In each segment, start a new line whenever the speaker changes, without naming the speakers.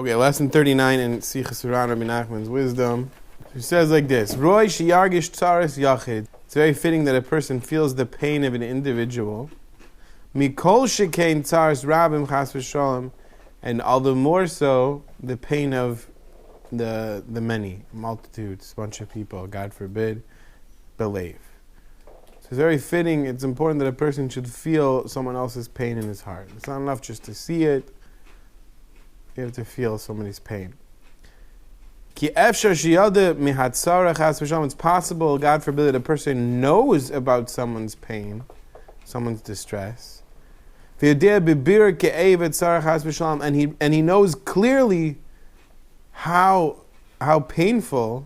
Okay, lesson 39 in Sichos HaRan, Rebbe Nachman's wisdom. He says like this: Roy sheyargish tzaras yachid. It's very fitting that a person feels the pain of an individual. Mikol shekein tzaras rabim chas v'shalom, and all the more so the pain of the many, multitudes, bunch of people, God forbid, believe. So it's very fitting, it's important that a person should feel someone else's pain in his heart. It's not enough just to see it, you have to feel somebody's pain. It's possible, God forbid, that a person knows about someone's pain, someone's distress, and he knows clearly how painful,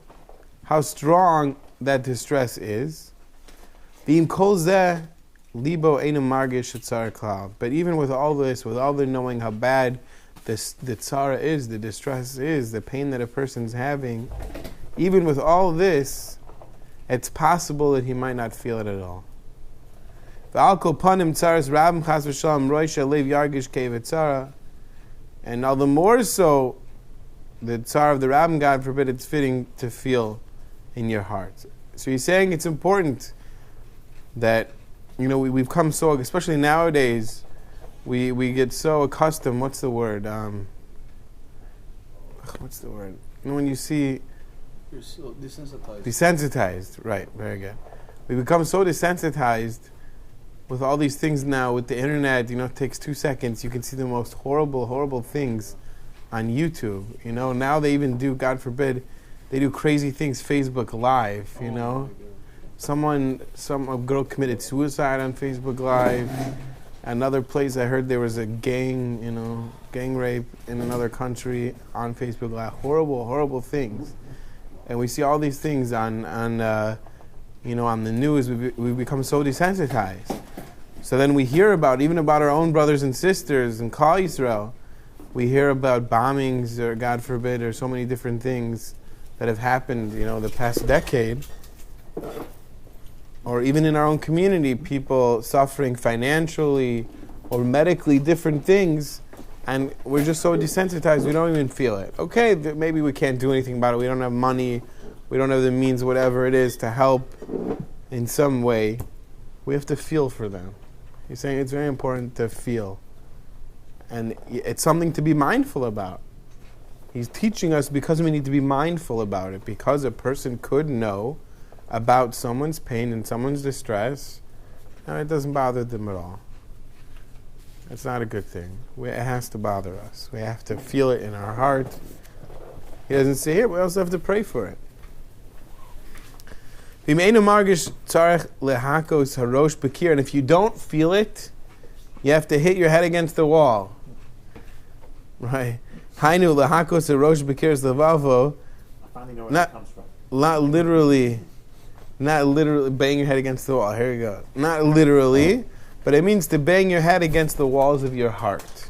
how strong that distress is. But even with all this, with all the knowing how bad the tzara is, the distress is, the pain that a person's having, even with all this, it's possible that he might not feel it at all. And all the more so, the tzara of the Rabbim, God forbid, it's fitting to feel in your heart. So he's saying it's important that, we've come so, especially nowadays, we get so accustomed. What's the word? When you see...
You're so desensitized.
Desensitized, right, very good. We become so desensitized with all these things now, with the internet, it takes 2 seconds, you can see the most horrible, horrible things on YouTube. Now they even do, God forbid, they do crazy things, Facebook Live, a girl committed suicide on Facebook Live. Another place I heard there was a gang rape in another country on Facebook Live. Horrible, horrible things. And we see all these things on the news. We become so desensitized. So then we hear even about our own brothers and sisters in Kal Yisrael. We hear about bombings, or God forbid, or so many different things that have happened, the past decade. Or even in our own community, people suffering financially or medically, different things, and we're just so desensitized, we don't even feel it. Okay, maybe we can't do anything about it. We don't have money, we don't have the means, whatever it is, to help in some way. We have to feel for them. He's saying it's very important to feel. And it's something to be mindful about. He's teaching us because we need to be mindful about it, because a person could know about someone's pain and someone's distress, and it doesn't bother them at all. It's not a good thing. It has to bother us. We have to feel it in our heart. He doesn't say it, we also have to pray for it. And if you don't feel it, you have to hit your head against the wall. Right? Hainu lehakos harosh b'kiras levavo.
I finally know where that comes from.
Not literally bang your head against the wall. Here we go. Not literally, but it means to bang your head against the walls of your heart.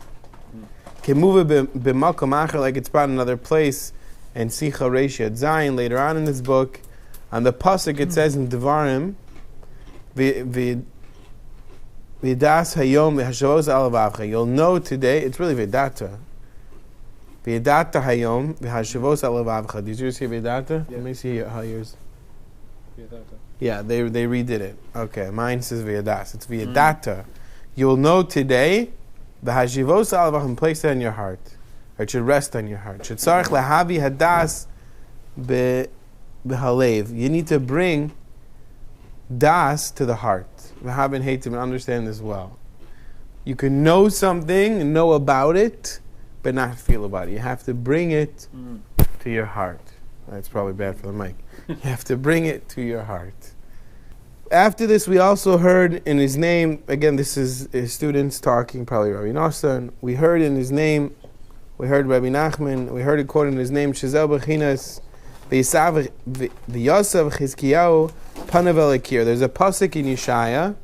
Kemuva b'makom acher, like it's brought in another place, and Sicha Reisha Zayin later on in this book. On the pasuk it says in Devarim, V'das hayom v'hashavos alavavcha. You'll know today. It's really V'data. V'data hayom v'hashavos alavavcha. Did you see V'data?
Yeah.
Let me see how yours.
V'data.
Yeah, they redid it. Okay, mine says V'yadas. It's V'yadata. You will know today, v'hashivos alavavcha, place it in your heart. Or it should rest on your heart. Shetzarech lehavi hadas b'halev. You need to bring das to the heart. V'havin hatem, and understand this well. You can know something and know about it, but not feel about it. You have to bring it to your heart. That's probably bad for the mic. You have to bring it to your heart. After this, we also heard in his name, again, this is his students talking, probably Rabbi Nachman. We heard in his name, we heard Rebbe Nachman, we heard it quoted in his name, Shezel Bechinas, V'yasav Chizkiyahu Panav El Akir. There's a pasuk in Yeshaya.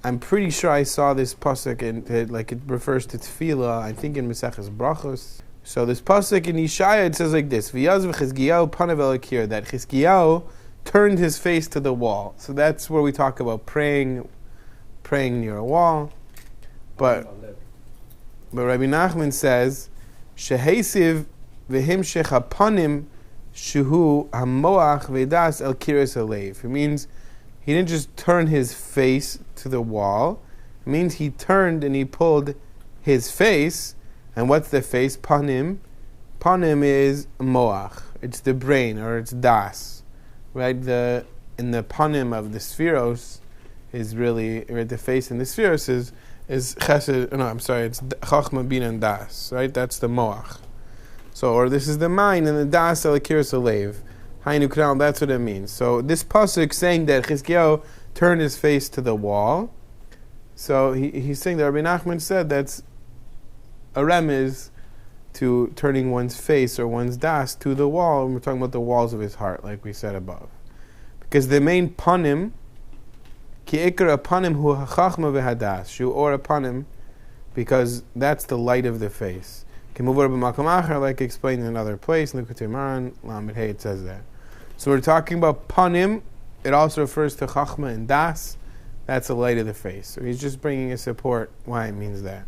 I'm pretty sure I saw this pasuk, and it refers to tefillah, I think in Maseches Brachos. So this pasuk in Yeshaya, it says like this: V'yazav Chizkiyahu Panav El Akir, that Chizkiyahu turned his face to the wall. So that's where we talk about praying near a wall. But Rabbi Nachman says, Shehesiv v'himshech hapanim shuhu hamoach v'das el kiris alev. It means he didn't just turn his face to the wall. It means he turned and he pulled his face. And what's the face? Panim. Panim is moach. It's the brain, or it's das. Right? In the panim of the Sichos is really, right, the face in the Sichos is chesed, no, I'm sorry, it's Chochma, Bina, and Das, right? That's the moach. So, or this is the mind, and the Das, Elikiris, Alev. Hainu Kral, that's what it means. So, this pasuk saying that Chizkiyahu turned his face to the wall. So, he's saying that Rebbe Nachman said that's a remez to turning one's face or one's das to the wall. And we're talking about the walls of his heart, like we said above. Because the main panim, ki ikra panim hu hachachma v'hadas, shu or panim, because that's the light of the face. Like explained in another place, in the HaRan, Lamed Hey, it says that. So we're talking about panim. It also refers to chachma and das. That's the light of the face. So he's just bringing a support why it means that.